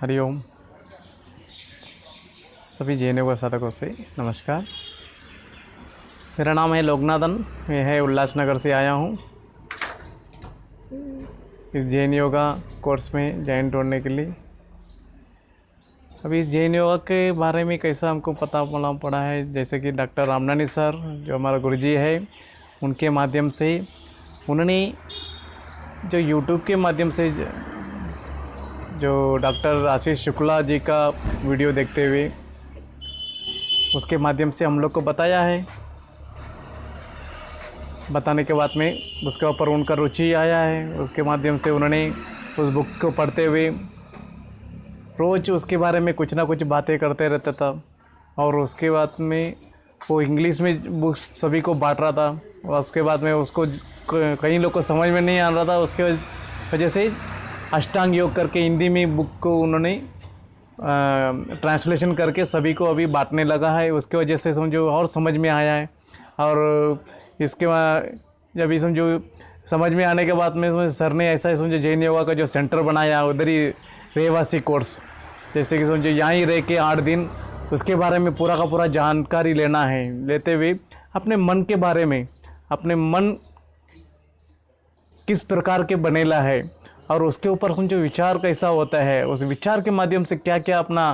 हरिओम। सभी जैन साधकों से नमस्कार। मेरा नाम है लोकनाथन। मैं है उल्लासनगर से आया हूँ इस जैन योगा कोर्स में जॉइन होने के लिए। अभी इस जैन योगा के बारे में कैसा हमको पता पड़ा है, जैसे कि डॉक्टर रामनानी सर जो हमारा गुरुजी है, उनके माध्यम से उन्होंने जो यूट्यूब के माध्यम से जो डॉक्टर आशीष शुक्ला जी का वीडियो देखते हुए उसके माध्यम से हम लोग को बताया है। बताने के बाद में उसके ऊपर उनका रुचि आया है। उसके माध्यम से उन्होंने उस बुक को पढ़ते हुए रोज़ उसके बारे में कुछ ना कुछ बातें करते रहता था, और उसके बाद में वो इंग्लिश में बुक्स सभी को बांट रहा था। और उसके बाद में उसको कई लोग को समझ में नहीं आ रहा था, उसके वजह से अष्टांग योग करके हिंदी में बुक को उन्होंने ट्रांसलेशन करके सभी को अभी बांटने लगा है। उसके वजह से समझो और समझ में आया है। और इसके बाद जब समझो समझ में आने के बाद में सर ने ऐसा समझो जैन योगा का जो सेंटर बनाया उधर ही रहवासी कोर्स, जैसे कि समझो यहाँ ही रह के 8 दिन उसके बारे में पूरा का पूरा जानकारी लेना है। लेते हुए अपने मन के बारे में, अपने मन किस प्रकार के बनेला है और उसके ऊपर समझो विचार कैसा होता है, उस विचार के माध्यम से क्या क्या अपना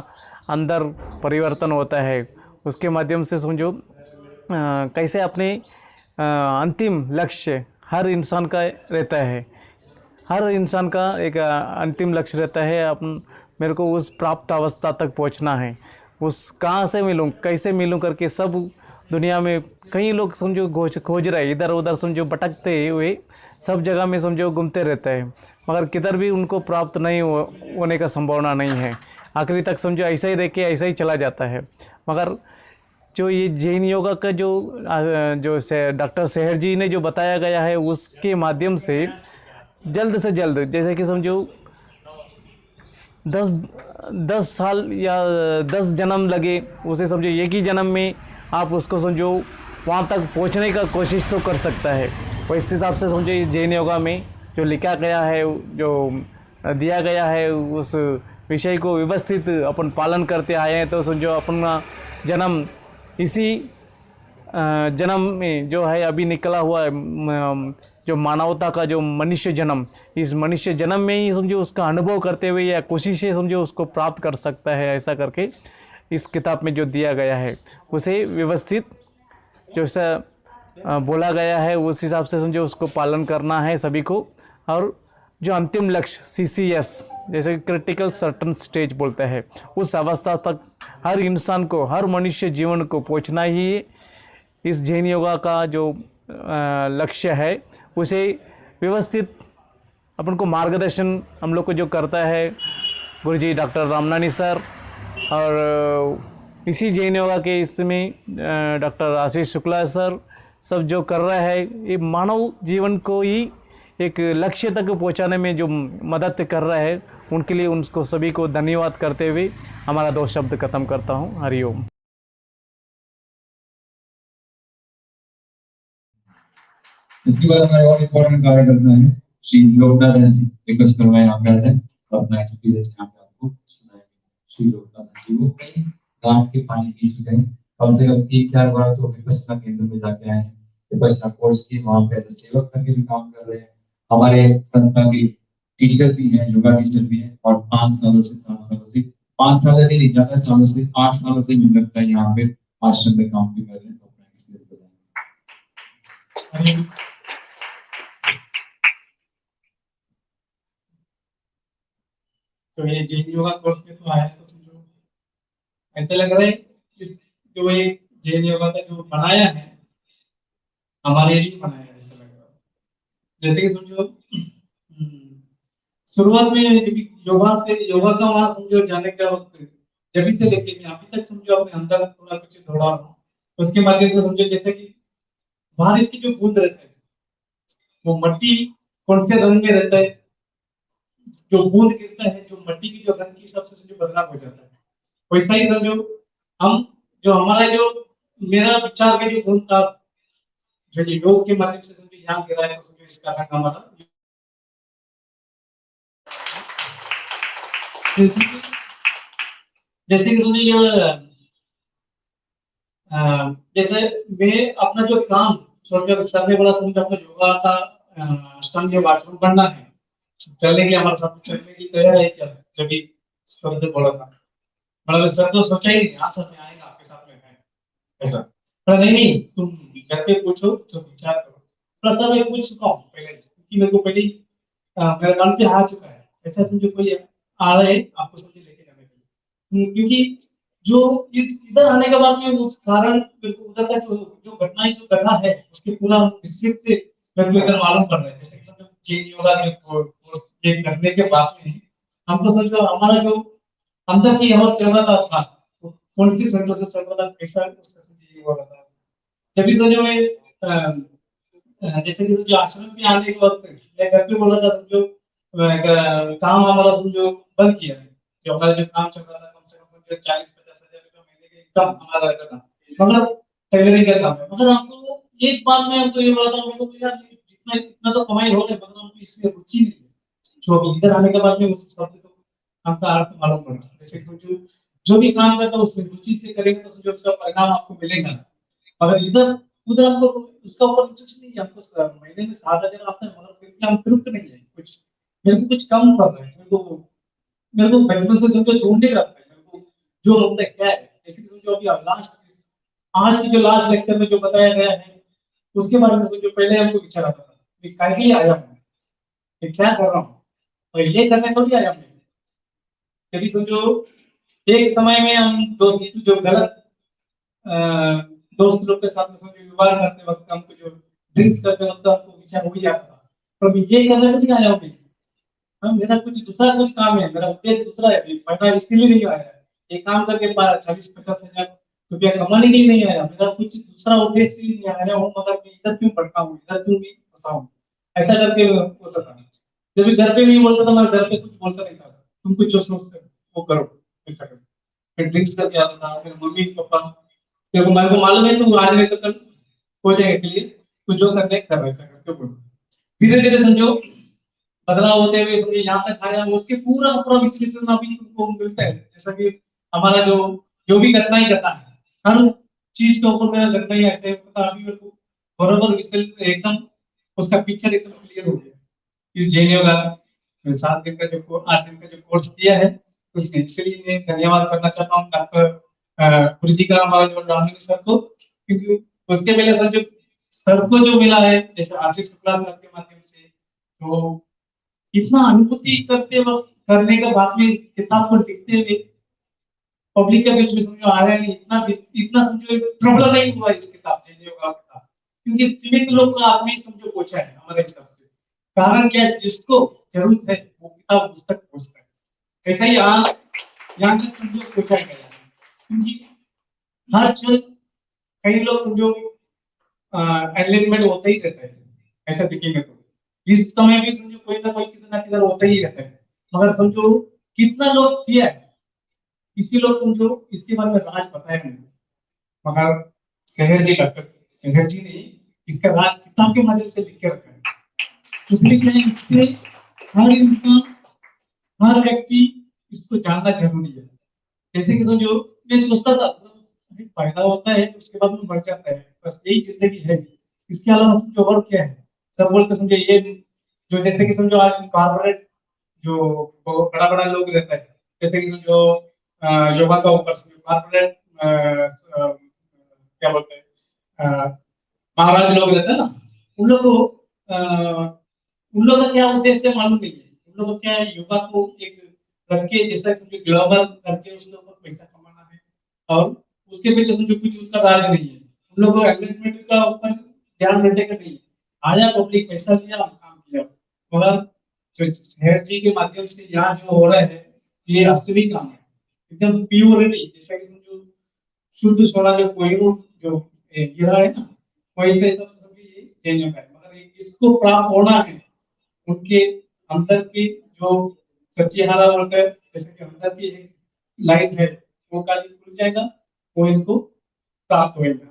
अंदर परिवर्तन होता है, उसके माध्यम से समझो कैसे अपने अंतिम लक्ष्य हर इंसान का रहता है। हर इंसान का एक अंतिम लक्ष्य रहता है, अपन मेरे को उस प्राप्त अवस्था तक पहुंचना है। उस कहाँ से मिलूँ, कैसे मिलूँ करके सब दुनिया में कई लोग समझो खोज रहे, इधर उधर समझो भटकते हुए सब जगह में समझो घूमते रहते हैं, मगर किधर भी उनको प्राप्त नहीं होने का संभावना नहीं है। आखिरी तक समझो ऐसा ही रह के ऐसा ही चला जाता है। मगर जो ये जैन योगा का जो डॉक्टर सेहर जी ने जो बताया गया है उसके माध्यम से जल्द से जल्द, जैसे कि समझो 10 साल या 10 जन्म लगे उसे समझो एक ही जन्म में आप उसको समझो वहाँ तक पहुँचने का कोशिश तो कर सकता है। वैसे हिसाब से समझो जैन योगा में जो लिखा गया है, जो दिया गया है, उस विषय को व्यवस्थित अपन पालन करते आए हैं, तो समझो अपना जन्म इसी जन्म में जो है अभी निकला हुआ जो मानवता का जो मनुष्य जन्म, इस मनुष्य जन्म में ही समझो उसका अनुभव करते हुए या कोशिशें समझो उसको प्राप्त कर सकता है। ऐसा करके इस किताब में जो दिया गया है उसे व्यवस्थित जो सा बोला गया है उस हिसाब से समझो उसको पालन करना है सभी को। और जो अंतिम लक्ष्य CCS जैसे क्रिटिकल सर्टन स्टेज बोलते हैं, उस अवस्था तक हर इंसान को, हर मनुष्य जीवन को पहुंचना ही इस जैन योगा का जो लक्ष्य है। उसे व्यवस्थित अपन को मार्गदर्शन हम लोग को जो करता है गुरुजी डॉक्टर रामनानी सर, और इसी जैन योगा के इसमें डॉक्टर आशीष शुक्ला सर सब जो कर रहा है, ये मानव जीवन को ही एक लक्ष्य तक पहुंचाने में जो मदद कर रहा है, उनके लिए उनको सभी को धन्यवाद करते हुए हमारा 2 शब्द खत्म करता हूँ। हरिओम। इसके बाद हमारे और इम्पोर्टेंट कार्यकर्ता है श्री लोकनाथन जी, रिक्वेस्ट करवाए आप से अपना एक्सपीरियंस यहाँ पे आपको सुनाएंगे। श्री लोकनाथन जी वो कई घाट के पानी पी चुके हैं, कम से कम 3-4 बार तो विपश्यना केंद्र में जाके आए हैं, विपश्यना कोर्स की वहाँ पे एज सेवक करके भी काम कर रहे हैं। हमारे संस्था की टीचर भी हैं, योगा टीचर भी हैं, और 5 सालों से 7 सालों से 5 साल नहीं, ज्यादा सालों से 8 सालों से मुझे लगता है यहाँ पे आश्रम में काम भी कर रहे हैं। तो अपना एक्सपीरियंस बताएंगे। तो ये जैन योगा कोर्स में तो आया तो समझो ऐसा लग रहा है इस जो ये जैन योगा का जो बनाया है हमारे लिए बनाया है, ऐसा लग रहा है। जैसे कि समझो शुरुआत में योगा का वहां समझो जाने का वक्त जब से लेके मैं अभी तक समझो अपने अंदर थोड़ा कुछ दौड़ा रहा हूँ। उसके माध्यम से समझो जैसे कि बारिश की जो बूंद रहता है वो मट्टी कौन से रंग में रहता है, जो बूंद गिरता है जो मट्टी की जो रंग की हिसाब से समझो बदलाव हो जाता है। वैसा ही समझो हम जो हमारा जो मेरा विचार का जो गुण था जो ये योग के माध्यम से समझो यहाँ गिरा है, तो समझो इसका रंग हमारा जैसे कि समझिए जैसे मैं अपना जो काम छोड़कर सर ने बोला समझो अपना योगा का अष्टांग योग आचरण बनना है, चलने के लिए हमारे साथ चलने के लिए तैयार है क्या? जब भी सर ने बोला था, मतलब सर तो सोचा ही नहीं हाँ सर मैं आएगा आपके साथ में है ऐसा, पर नहीं नहीं तुम घर पे पूछो तो विचार करो, थोड़ा सा मैं पूछ चुका हूँ पहले क्योंकि मेरे को पहले ही मेरा काम पे आ चुका है, ऐसा समझो कोई आ रहा है आपको समझे लेके जाने के लिए, क्योंकि जो इस इधर आने के बाद में उस कारण मेरे को उधर का जो जो घटनाएं जो घटा है उसके पूरा डिस्ट्रिक्ट से मेरे को इधर मालूम पड़ रहा है, जैसे कि समझो चेन योगा के कोर्स ये करने के बाद में हमको समझो हमारा जो अंदर की हवा चल रहा था वो कौन सी सर्कल से चल रहा था कैसा उसका समझे ये हो रहा था, जब भी समझो मैं जैसे कि जो आश्रम में आने के वक्त मैं घर पे बोला था समझो काम हमारा समझो बंद किया है, जो हमारा जो काम चल रहा था कम से कम 40-50 हजार रुपये महीने का इनकम हमारा रहता था, मगर टेलरिंग का काम है, मगर हमको एक बात में हमको ये बोला था मेरे को यार जितना इतना तो कमाई हो रहा है मगर हमको इसमें रुचि नहीं है, जो अभी इधर आने के बाद में उस शब्द को हमका अर्थ मालूम पड़ा, जैसे समझो जो भी काम करता है उसमें रुचि से करेंगे तो समझो उसका परिणाम आपको मिलेगा, मगर इधर उधर हमको उसका ऊपर इंटरेस्ट नहीं है, हमको महीने में 7 हजार आता है मगर फिर भी हम तृप्त नहीं है, कुछ मेरे को कुछ कम पड़ रहा है, मेरे को बचपन से समझो ढूंढने रहता है मेरे को जो होता है क्या है, जैसे कि समझो अभी लास्ट आज की जो लास्ट लेक्चर में जो बताया गया है उसके बारे में जो पहले हमको विचार आता था कि काय के लिए आया हूँ, मैं क्या कर रहा हूँ और ये करने को भी आया हूँ, यदि समझो एक समय में हम दोस्त जो गलत अ, दोस्त लोग के साथ में समझो व्यवहार करते वक्त हमको जो ड्रिंक्स करते वक्त हमको विचार हो ही आता था, पर मैं ये करने को नहीं आया हूँ, हाँ, मेरा कुछ दूसरा कुछ काम है, मेरा उद्देश्य दूसरा है, पढ़ना इसलिए नहीं आया है, ये काम करके 40-50 हजार रुपया कमाने के लिए नहीं आया, मेरा कुछ दूसरा उद्देश्य ही नहीं आया हूँ, मगर मैं इधर क्यों पढ़ता हूँ, इधर क्यों भी फंसा हूँ, ऐसा करके होता था, जब भी घर पे नहीं बोलता था मैं घर पे कुछ बोलता नहीं था, तुम कुछ जो सोचते हो वो करो, ऐसा करो, फिर ड्रिंक्स करके आता था, फिर मम्मी पापा देखो मेरे को मालूम है तू आज नहीं तो कल हो जाएगा क्लियर, तू जो करने कर ऐसा करके बोलो, धीरे धीरे समझो बदलाव होते हुए समझिए यहाँ तक आया, उसके पूरा पूरा विश्लेषण अभी उनको मिलता है, जैसा कि हमारा जो जो भी घटना ही घटा है हर चीज के ऊपर मेरा घटना ही ऐसे पता अभी मेरे को बरोबर एकदम उसका पिक्चर एकदम क्लियर हो गया, इस जैन का 7 दिन का जो 8 दिन का जो कोर्स किया है उसमें, इसलिए मैं धन्यवाद करना चाहता हूँ डॉक्टर गुरु जी का हमारा जो रामनी सर को, क्योंकि उसके पहले सर को जो मिला है जैसे आशीष शुक्ला सर के माध्यम से, तो इतना अनुभूति करते वक्त करने के बाद में इस किताब को लिखते हुए पब्लिक के बीच में समझो आ रहा है, इतना इतना समझो प्रॉब्लम नहीं हुआ इस किताब के लिए होगा किताब, क्योंकि सीमित लोग का आदमी समझो पूछा है हमारे हिसाब से, कारण क्या है जिसको जरूरत है वो किताब उस तक पहुंचता है, ऐसा ही यहाँ तक समझो पूछा गया है, क्योंकि हर क्षण कई लोग समझो एनलाइटमेंट होता ही रहता है, ऐसा देखेंगे तो इस समय भी समझो कोई ना कोई कितना किधर होता ही रहता है, मगर समझो कितना लोग किया है, किसी लोग समझो इसके बारे में राज बताया नहीं, मगर सेहर जी डॉक्टर सेहर जी ने इसका राज किताब के माध्यम से लिख के रखा है, इसलिए क्या है इससे हर इंसान हर व्यक्ति इसको जानना जरूरी है, जैसे कि समझो मैं सोचता था फायदा होता है उसके बाद में मर जाता है, बस यही जिंदगी है, इसके अलावा समझो और क्या है, सब बोलते समझो ये जो जैसे कि समझो आज कॉर्पोरेट जो बड़ा बड़ा लोग रहता है, जैसे कि समझो योगा का ऊपर कॉर्पोरेट क्या बोलते हैं महाराज लोग रहते हैं ना, उन लोग को उन लोग का क्या उद्देश्य मालूम नहीं है, उन लोग को क्या है योगा को एक रख के जैसा समझो ग्लोबल करके उसके ऊपर पैसा कमाना है, और उसके पीछे समझो कुछ उनका राज नहीं है, उन लोगों को एंगेजमेंट का ऊपर ध्यान देने का नहीं, आया पब्लिक पैसा लिया काम किया, मगर जो शहर जी के माध्यम से यहाँ जो हो रहा है ये असली काम है, एकदम प्योरिटी, जैसा कि समझो शुद्ध सोना जो कोहिनूर जो हीरा है ना वैसे सब सभी चेंज है, मगर इसको प्राप्त होना है उनके अंदर की जो सच्ची हारा बोलकर जैसे कि अंदर की एक लाइट है वो काली खुल जाएगा, वो इनको प्राप्त होएगा,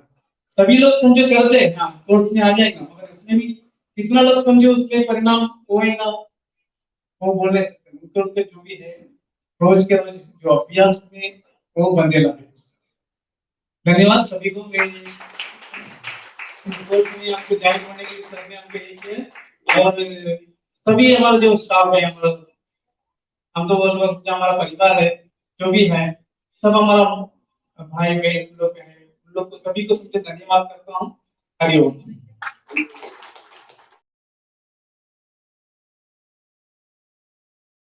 सभी लोग समझो करते हैं हाँ कोर्स में आ जाएगा, मगर इसमें भी कितना लोग समझो उसमें परिणाम होएगा वो बोल नहीं सकते, उनके उनके जो भी है रोज के रोज जो अभ्यास में वो बंदे लगे। धन्यवाद सभी को। मेरी इस कोर्स में आपको ज्वाइन होने के लिए सर ने हमको ये किया, और सभी हमारा जो स्टाफ है, हमारा हम तो बोल जो हमारा परिवार है, जो भी है, सब हमारा भाई बहन लोग हैं, उन लोग को सभी को सबसे धन्यवाद करता हूँ। हरिओम।